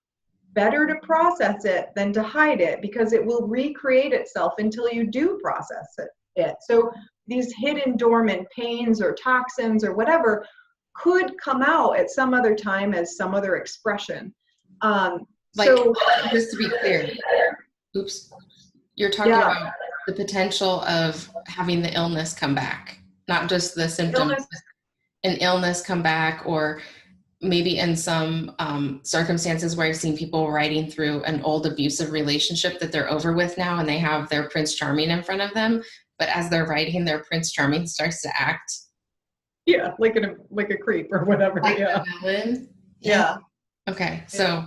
Better to process it than to hide it, because it will recreate itself until you do process it. So these hidden dormant pains or toxins or whatever could come out at some other time as some other expression. Like, so just to be clear, oops, you're talking about the potential of having the illness come back, not just the symptoms, an illness come back, or maybe in some circumstances where I've seen people writing through an old abusive relationship that they're over with now, and they have their Prince Charming in front of them, but as they're writing, their Prince Charming starts to act. Yeah, like a creep or whatever. Like yeah. a villain. Yeah. Okay, so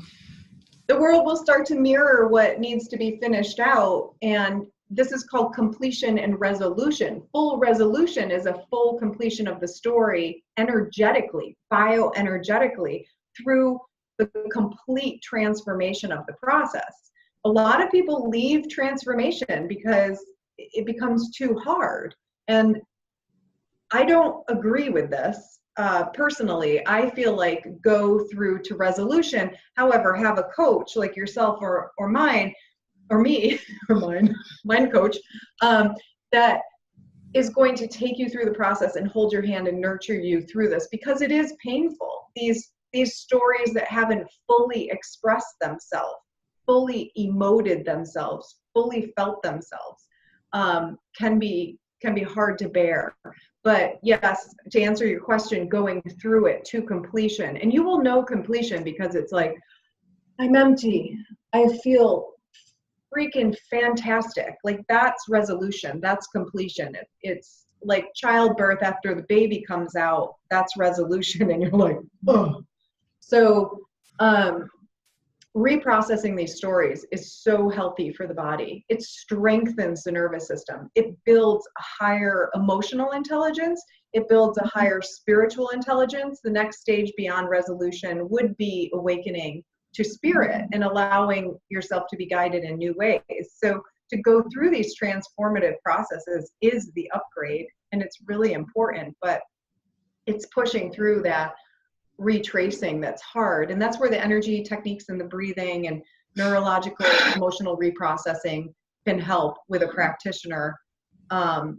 the world will start to mirror what needs to be finished out, and this is called completion and resolution. Full resolution is a full completion of the story energetically, bioenergetically, through the complete transformation of the process. A lot of people leave transformation because it becomes too hard, and I don't agree with this. Personally, I feel like go through to resolution. However, have a coach like yourself or mine, or me, or mine coach, that is going to take you through the process and hold your hand and nurture you through this, because it is painful. These stories that haven't fully expressed themselves, fully emoted themselves, fully felt themselves, can be hard to bear. But yes, to answer your question, going through it to completion, and you will know completion because it's like, I'm empty, I feel freaking fantastic. Like, that's resolution, that's completion. It's like childbirth after the baby comes out, that's resolution, and you're like, oh. So reprocessing these stories is so healthy for the body. It strengthens the nervous system. It builds a higher emotional intelligence. It builds a higher spiritual intelligence. The next stage beyond resolution would be awakening to spirit and allowing yourself to be guided in new ways. So to go through these transformative processes is the upgrade, and it's really important, but it's pushing through that retracing that's hard. And that's where the energy techniques and the breathing and neurological emotional reprocessing can help with a practitioner. And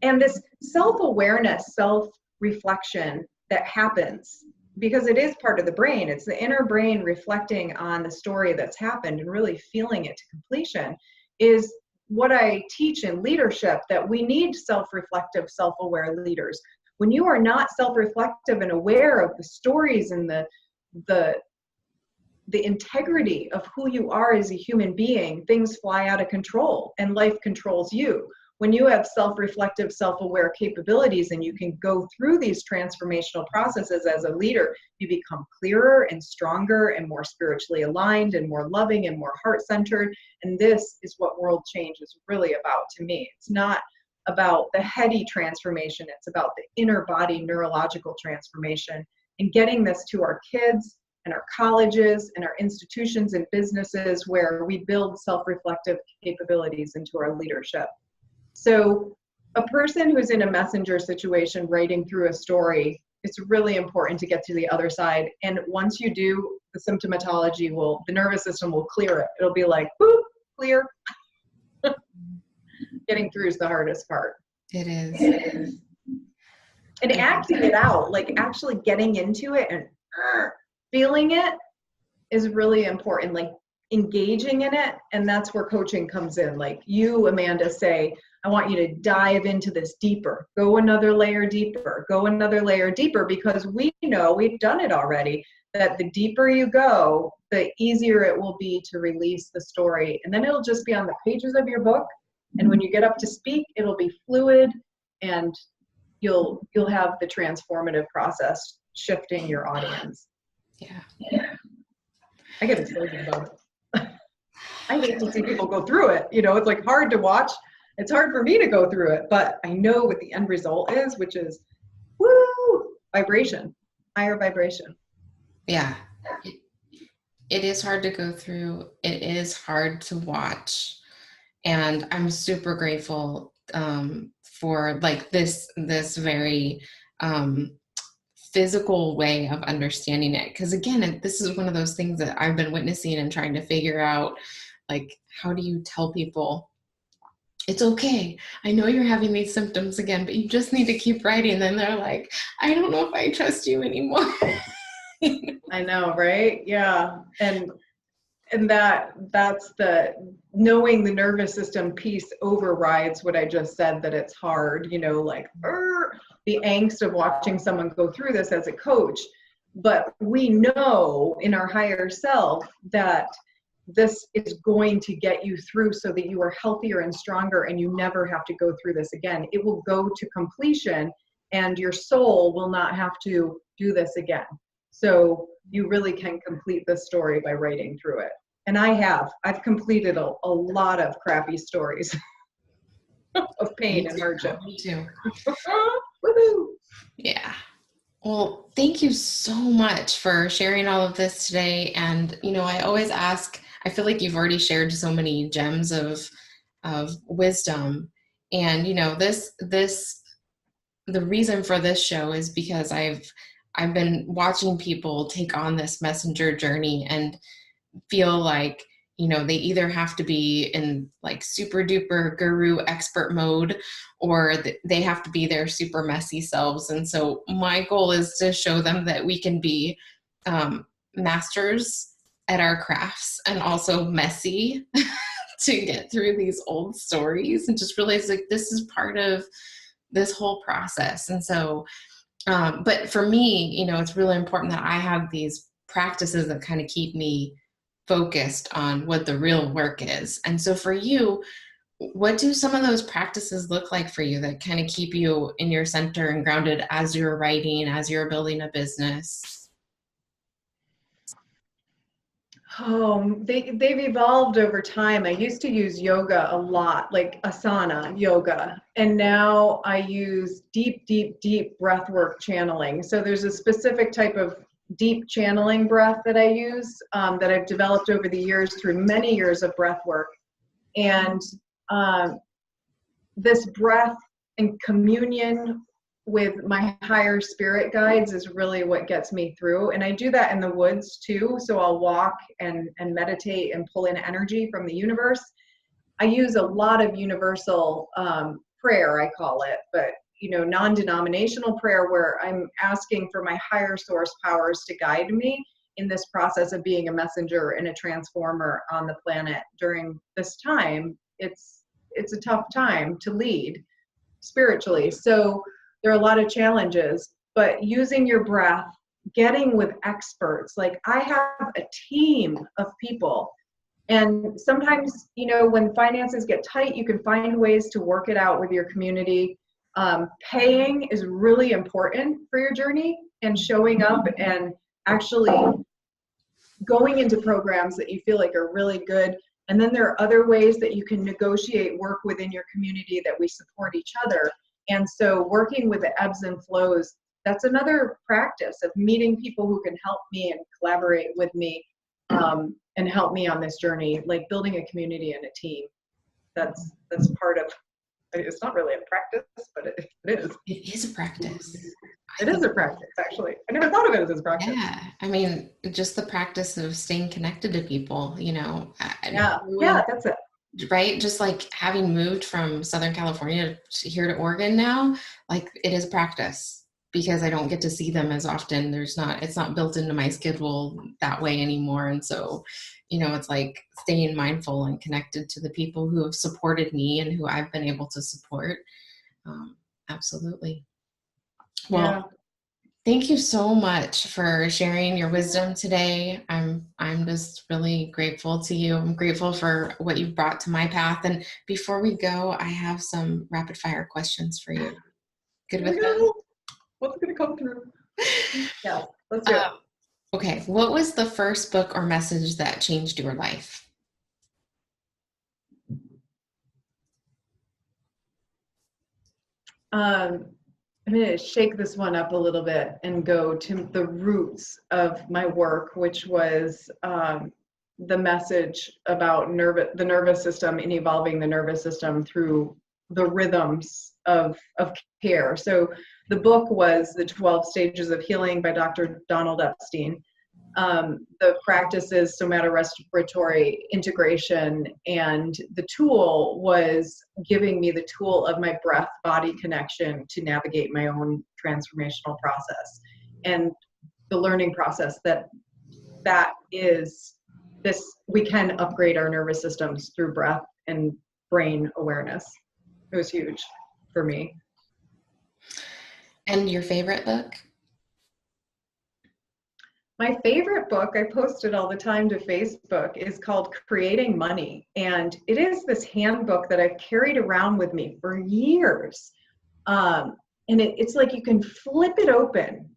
this self-awareness, self-reflection that happens, because it is part of the brain, it's the inner brain reflecting on the story that's happened and really feeling it to completion, is what I teach in leadership, that we need self-reflective, self-aware leaders. When you are not self-reflective and aware of the stories and the integrity of who you are as a human being, things fly out of control and life controls you. When you have self-reflective, self-aware capabilities and you can go through these transformational processes as a leader, you become clearer and stronger and more spiritually aligned and more loving and more heart-centered. And this is what world change is really about to me. It's not about the heady transformation, it's about the inner body neurological transformation, and getting this to our kids and our colleges and our institutions and businesses where we build self-reflective capabilities into our leadership. So a person who's in a messenger situation writing through a story, it's really important to get to the other side. And once you do, the symptomatology the nervous system will clear it. It'll be like, boop, clear. Getting through is the hardest part. It is. And acting it out, like actually getting into it and feeling it, is really important. Like engaging in it. And that's where coaching comes in. Like you, Amanda, say, I want you to dive into this deeper, go another layer deeper, go another layer deeper, because we know, we've done it already, that the deeper you go, the easier it will be to release the story. And then it'll just be on the pages of your book. And when you get up to speak, it'll be fluid, and you'll have the transformative process shifting your audience. Yeah. I get excited about it. I hate to see people go through it. You know, it's like hard to watch. It's hard for me to go through it, but I know what the end result is, which is, woo, vibration, higher vibration. Yeah. It is hard to go through. It is hard to watch. And I'm super grateful for like this very physical way of understanding it. Because again, this is one of those things that I've been witnessing and trying to figure out, like, how do you tell people it's okay. I know you're having these symptoms again, but you just need to keep writing. And then they're like, I don't know if I trust you anymore. I know, right? Yeah. And that's the knowing the nervous system piece overrides what I just said, that it's hard, like the angst of watching someone go through this as a coach. But we know in our higher self that this is going to get you through so that you are healthier and stronger and you never have to go through this again. It will go to completion and your soul will not have to do this again. So you really can complete the story by writing through it. And I've completed a lot of crappy stories of pain and hardship. Me too. Woohoo! Yeah. Well, thank you so much for sharing all of this today. And, I always ask, I feel like you've already shared so many gems of wisdom. And, the reason for this show is because I've been watching people take on this messenger journey and feel like, they either have to be in like super duper guru expert mode, or they have to be their super messy selves. And so my goal is to show them that we can be masters at our crafts and also messy to get through these old stories and just realize like this is part of this whole process. And so but for me, it's really important that I have these practices that kind of keep me focused on what the real work is. And so for you, what do some of those practices look like for you that kind of keep you in your center and grounded as you're writing, as you're building a business? They've evolved over time. I used to use yoga a lot, like asana yoga, and now I use deep, deep, deep breath work channeling. So there's a specific type of deep channeling breath that I use that I've developed over the years through many years of breath work. And this breath and communion with my higher spirit guides is really what gets me through. And I do that in the woods too. So I'll walk and meditate and pull in energy from the universe. I use a lot of universal prayer, I call it, but non-denominational prayer, where I'm asking for my higher source powers to guide me in this process of being a messenger and a transformer on the planet during this time. It's a tough time to lead spiritually. So there are a lot of challenges, but using your breath, getting with experts. Like I have a team of people, and sometimes, when finances get tight, you can find ways to work it out with your community. Paying is really important for your journey, and showing up and actually going into programs that you feel like are really good. And then there are other ways that you can negotiate work within your community that we support each other. And so working with the ebbs and flows, that's another practice of meeting people who can help me and collaborate with me and help me on this journey, like building a community and a team. That's part of, it's not really a practice, but it is. It is a practice. It is a practice, actually. I never thought of it as a practice. Yeah. I mean, just the practice of staying connected to people, Yeah, that's it. Right? Just like having moved from Southern California to here to Oregon now, like it is practice because I don't get to see them as often. It's not built into my schedule that way anymore. And so, it's like staying mindful and connected to the people who have supported me and who I've been able to support. Absolutely. Well, Yeah. thank you so much for sharing your wisdom today. I'm just really grateful to you. I'm grateful for what you've brought to my path. And before we go, I have some rapid fire questions for you. Good with them? What's going to come through? Yeah, let's do it. Okay. What was the first book or message that changed your life? I'm going to shake this one up a little bit and go to the roots of my work, which was the message about the nervous system and evolving the nervous system through the rhythms of care. So the book was The 12 Stages of Healing by Dr. Donald Epstein. the practices, somatorespiratory integration, and the tool was giving me the tool of my breath-body connection to navigate my own transformational process. And the learning process that is this, we can upgrade our nervous systems through breath and brain awareness. It was huge for me. And your favorite book? My favorite book, I post it all the time to Facebook, is called Creating Money. And it is this handbook that I've carried around with me for years. And it's like you can flip it open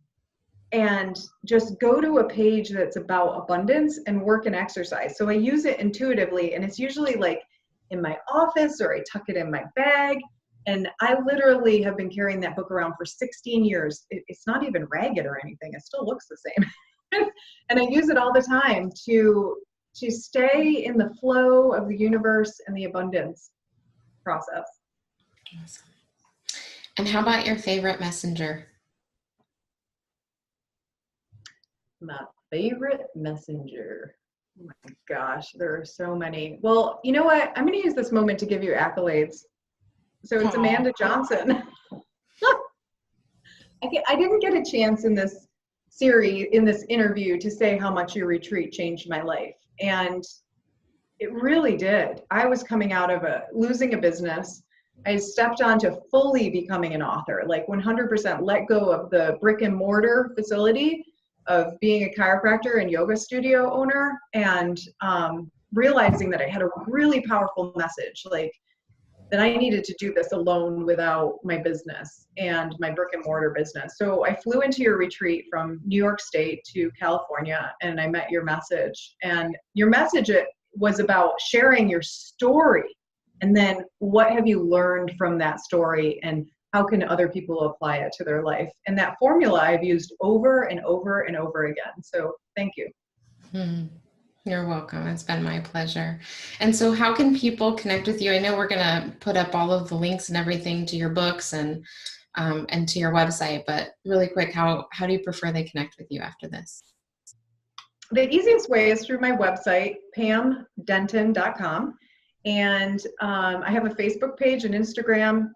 and just go to a page that's about abundance and work and exercise. So I use it intuitively, and it's usually like in my office, or I tuck it in my bag. And I literally have been carrying that book around for 16 years. It's not even ragged or anything. It still looks the same. And I use it all the time to stay in the flow of the universe and the abundance process. Awesome. And how about your favorite messenger? My favorite messenger. Oh my gosh, there are so many. Well, you know what? I'm going to use this moment to give you accolades. So it's Amanda Johnson. I didn't get a chance in this series, in this interview, to say how much your retreat changed my life. And it really did. I was coming out of losing a business. I stepped on to fully becoming an author, like 100% let go of the brick and mortar facility of being a chiropractor and yoga studio owner, and realizing that I had a really powerful message, like that I needed to do this alone without my business and my brick and mortar business. So I flew into your retreat from New York State to California, and I met your message. And your message was about sharing your story, and then what have you learned from that story, and how can other people apply it to their life? And that formula I've used over and over and over again. So thank you. You're welcome. It's been my pleasure. And so how can people connect with you? I know we're going to put up all of the links and everything to your books and to your website, but really quick, how do you prefer they connect with you after this? The easiest way is through my website, pamdenton.com. And I have a Facebook page and Instagram,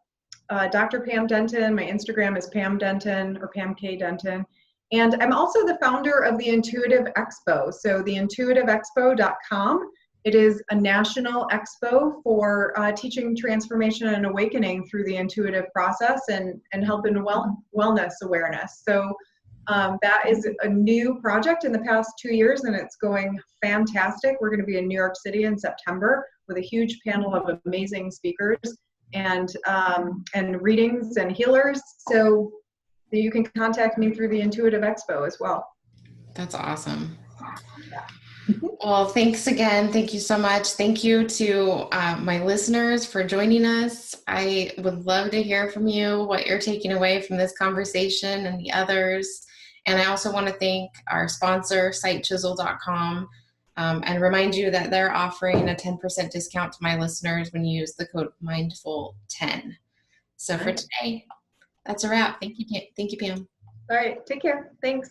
Dr. Pam Denton. My Instagram is Pam Denton, or Pam K. Denton. And I'm also the founder of the Intuitive Expo. So the intuitiveexpo.com. It is a national expo for teaching transformation and awakening through the intuitive process and helping wellness awareness. So that is a new project in the past 2 years, and it's going fantastic. We're going to be in New York City in September with a huge panel of amazing speakers and readings and healers. So you can contact me through the Intuitive Expo as well. That's awesome. Well, thanks again. Thank you so much. Thank you to my listeners for joining us. I would love to hear from you, what you're taking away from this conversation and the others. And I also want to thank our sponsor, sitechisel.com, and remind you that they're offering a 10% discount to my listeners when you use the code MINDFUL10. So for today, that's a wrap. Thank you, Pam. All right. Take care. Thanks.